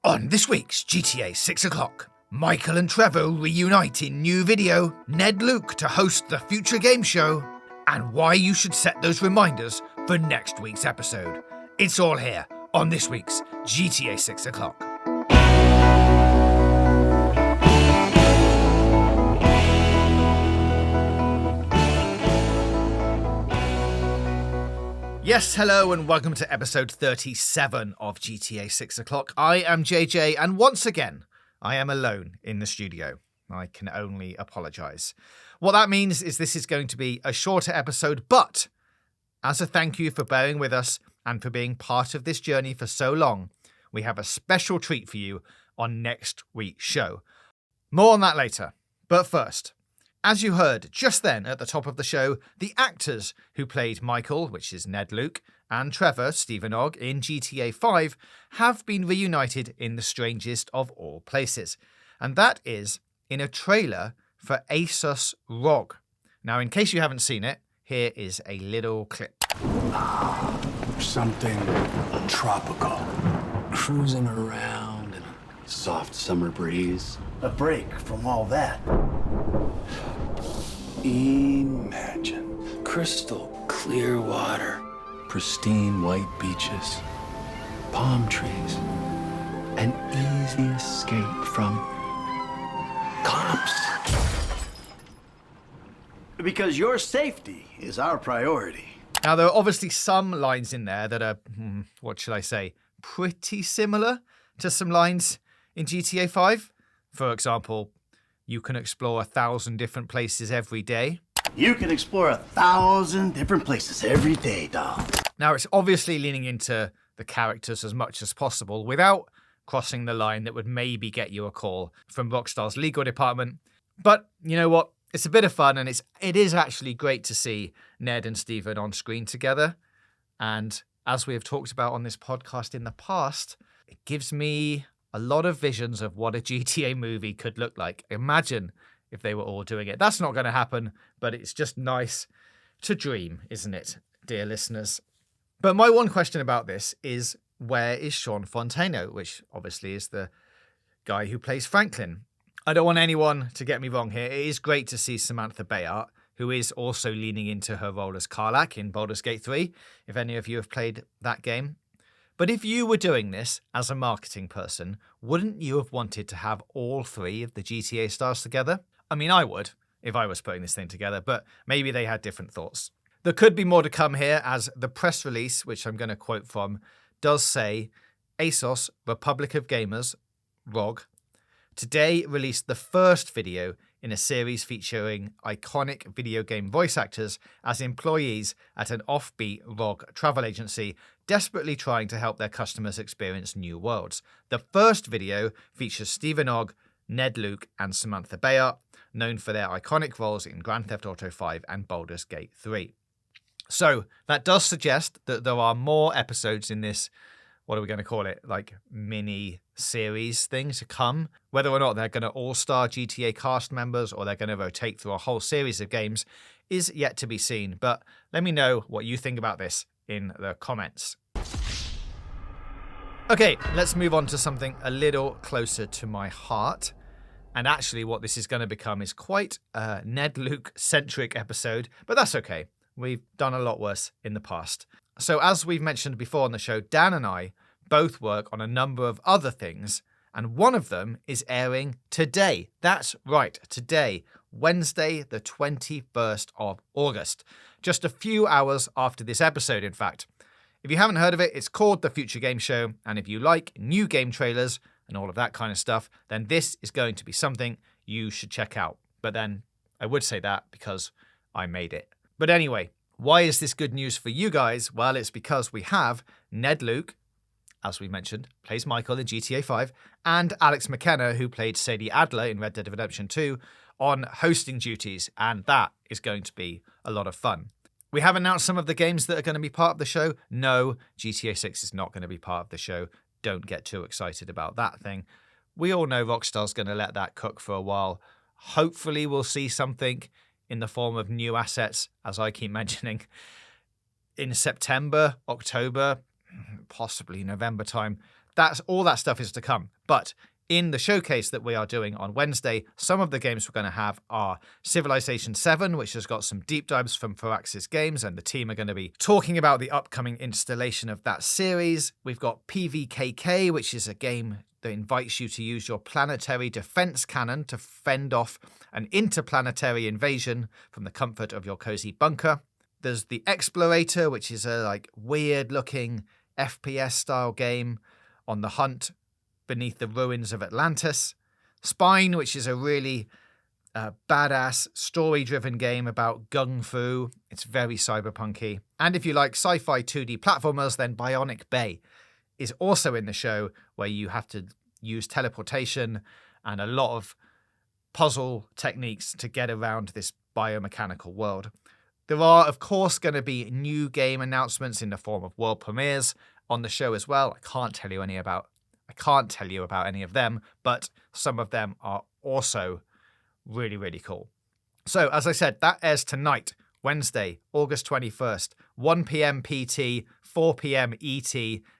On this week's GTA 6 o'clock, Michael and Trevor reunite in new video, Ned Luke to host the future game show, and why you should set those reminders for next week's episode. It's all here on this week's GTA 6 o'clock. Yes, hello and welcome to episode 37 of GTA 6 o'clock. I am JJ and once again, I am alone in the studio. I can only apologise. What that means is this is going to be a shorter episode, but as a thank you for bearing with us and for being part of this journey for so long, we have a special treat for you on next week's show. More on that later. But first, as you heard just then at the top of the show, the actors who played Michael, which is Ned Luke, and Trevor, Stephen Ogg, in GTA 5 have been reunited in the strangest of all places. And that is in a trailer for ASOS ROG. Now, in case you haven't seen it, here is a little clip. Something tropical. Cruising around in a soft summer breeze. A break from all that. Imagine crystal clear water, pristine white beaches, palm trees, an easy escape from cops. Because your safety is our priority. Now, there are obviously some lines in there that are, what should I say, pretty similar to some lines in GTA 5. For example, you can explore 1,000 different places every day. You can explore 1,000 different places every day, doll. Now, it's obviously leaning into the characters as much as possible without crossing the line that would maybe get you a call from Rockstar's legal department. But you know what? It's a bit of fun, and it is actually great to see Ned and Stephen on screen together. And as we have talked about on this podcast in the past, it gives me a lot of visions of what a GTA movie could look like. Imagine if they were all doing it. That's not going to happen, but it's just nice to dream, isn't it, dear listeners? But my one question about this is, where is Sean Fontano, which obviously is the guy who plays Franklin? I don't want anyone to get me wrong here. It is great to see Samantha Bayard, who is also leaning into her role as Karlach in Baldur's Gate 3, if any of you have played that game. But if you were doing this as a marketing person, wouldn't you have wanted to have all three of the GTA stars together? I mean, I would, if I was putting this thing together, but maybe they had different thoughts. There could be more to come here, as the press release, which I'm going to quote from, does say, ASOS, Republic of Gamers, ROG, today released the first video in a series featuring iconic video game voice actors as employees at an offbeat ROG travel agency, desperately trying to help their customers experience new worlds. The first video features Stephen Ogg, Ned Luke, and Samantha Bayard, known for their iconic roles in Grand Theft Auto 5 and Baldur's Gate 3. So that does suggest that there are more episodes in this, what are we going to call it, like mini series thing to come. Whether or not they're going to all-star GTA cast members or they're going to rotate through a whole series of games is yet to be seen. But let me know what you think about this in the comments. Okay, let's move on to something a little closer to my heart. And actually what this is going to become is quite a Ned Luke-centric episode, but that's okay. We've done a lot worse in the past. So as we've mentioned before on the show, Dan and I both work on a number of other things, and one of them is airing today. That's right, today, Wednesday, the 21st of August. Just a few hours after this episode, in fact. If you haven't heard of it, it's called The Future Game Show, and if you like new game trailers and all of that kind of stuff, then this is going to be something you should check out. But then I would say that because I made it. But anyway, why is this good news for you guys? Well, it's because we have Ned Luke, as we mentioned, plays Michael in GTA 5, and Alex McKenna, who played Sadie Adler in Red Dead Redemption 2, on hosting duties, and that is going to be a lot of fun. We have announced some of the games that are going to be part of the show. No, GTA 6 is not going to be part of the show. Don't get too excited about that thing. We all know Rockstar's going to let that cook for a while. Hopefully we'll see something in the form of new assets, as I keep mentioning, in September, October, possibly November time. that's all that stuff is to come. But in the showcase that we are doing on Wednesday, some of the games we're going to have are Civilization 7, which has got some deep dives from Firaxis Games, and the team are going to be talking about the upcoming installation of that series. We've got PVKK, which is a game that invites you to use your planetary defense cannon to fend off an interplanetary invasion from the comfort of your cozy bunker. There's the Explorator, which is a weird-looking FPS-style game on the hunt beneath the ruins of Atlantis. Spine, which is a really badass story-driven game about gung fu. It's very cyberpunky. And if you like sci-fi 2D platformers, then Bionic Bay is also in the show, where you have to use teleportation and a lot of puzzle techniques to get around this biomechanical world. There are, of course, going to be new game announcements in the form of world premieres on the show as well. I can't tell you about any of them, but some of them are also really, really cool. So, as I said, that airs tonight, Wednesday, August 21st, 1 p.m. PT, 4 p.m. ET,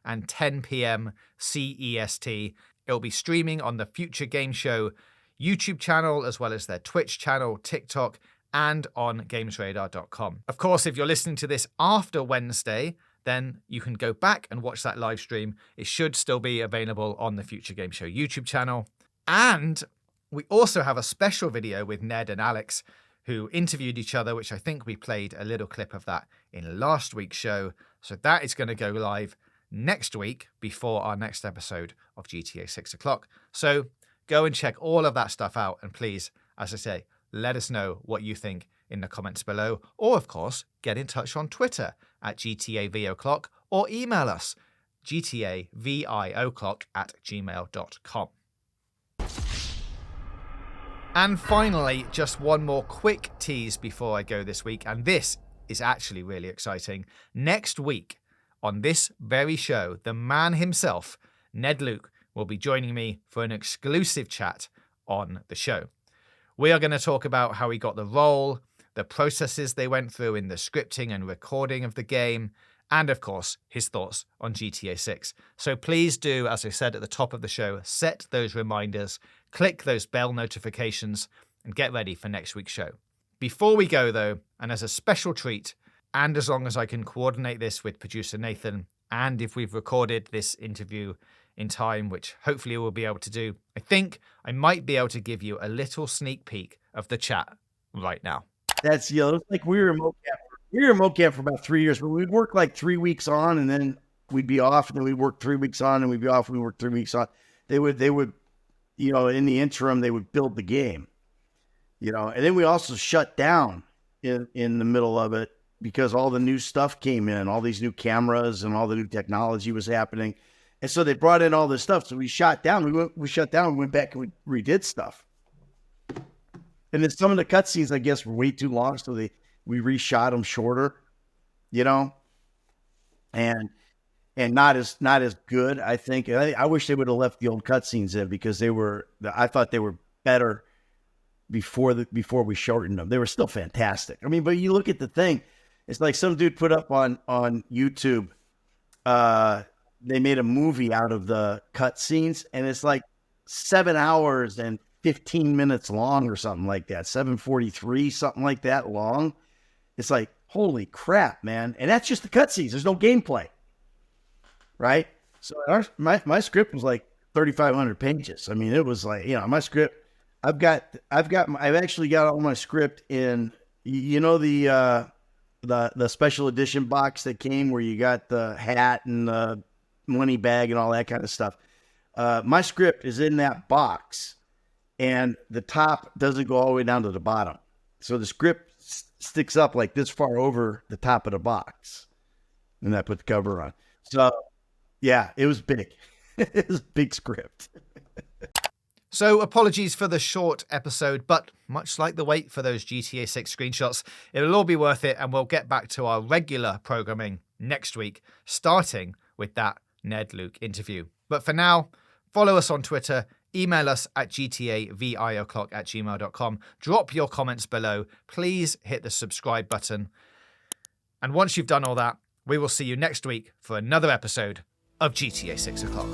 and 10 p.m. CEST. It'll be streaming on the Future Game Show YouTube channel, as well as their Twitch channel, TikTok, and on gamesradar.com. Of course, if you're listening to this after Wednesday, then you can go back and watch that live stream. It should still be available on the Future Game Show YouTube channel. And we also have a special video with Ned and Alex, who interviewed each other, which I think we played a little clip of that in last week's show. So that is going to go live next week before our next episode of GTA 6 o'clock. So go and check all of that stuff out. And please, as I say, let us know what you think in the comments below. Or, of course, get in touch on Twitter at GTAVOclock or email us gtaviclock@gmail.com. And finally, just one more quick tease before I go this week, and this is actually really exciting. Next week, on this very show, the man himself, Ned Luke, will be joining me for an exclusive chat on the show. We are going to talk about how he got the role, the processes they went through in the scripting and recording of the game, and of course, his thoughts on GTA 6. So please do, as I said at the top of the show, set those reminders, click those bell notifications, and get ready for next week's show. Before we go, though, and as a special treat, and as long as I can coordinate this with producer Nathan, and if we've recorded this interview in time, which hopefully we'll be able to do, I think I might be able to give you a little sneak peek of the chat right now. That's, it's like we were in mocap. We were in mocap for about 3 years, but we'd work like 3 weeks on, and then we'd be off, and then we'd work 3 weeks on, and we'd be off, and we'd work 3 weeks on. They would, in the interim, they would build the game, and then we also shut down in the middle of it because all the new stuff came in, all these new cameras and all the new technology was happening. And so they brought in all this stuff. So we shut down, we shut down, and went back and we redid stuff. And then some of the cutscenes, I guess, were way too long, so we reshot them shorter, and not as good, I think. I wish they would have left the old cutscenes in because I thought they were better before we shortened them. They were still fantastic. I mean, but you look at the thing, it's like some dude put up on YouTube, they made a movie out of the cutscenes, and it's like 7 hours and 15 minutes long or something like that. 7:43, something like that long. It's like, holy crap, man. And that's just the cutscenes. There's no gameplay. Right? So my script was like 3,500 pages. I mean, it was like, my script, I've actually got all my script in, the special edition box that came where you got the hat and the money bag and all that kind of stuff. My script is in that box, and the top doesn't go all the way down to the bottom. So the script sticks up like this far over the top of the box. And I put the cover on. So, yeah, it was big. It was a big script. So apologies for the short episode, but much like the wait for those GTA 6 screenshots, it'll all be worth it, and we'll get back to our regular programming next week, starting with that Ned Luke interview. But for now, follow us on Twitter, email us at gtaviclock@gmail.com, drop your comments below, please hit the subscribe button. And once you've done all that, we will see you next week for another episode of GTA 6 o'clock.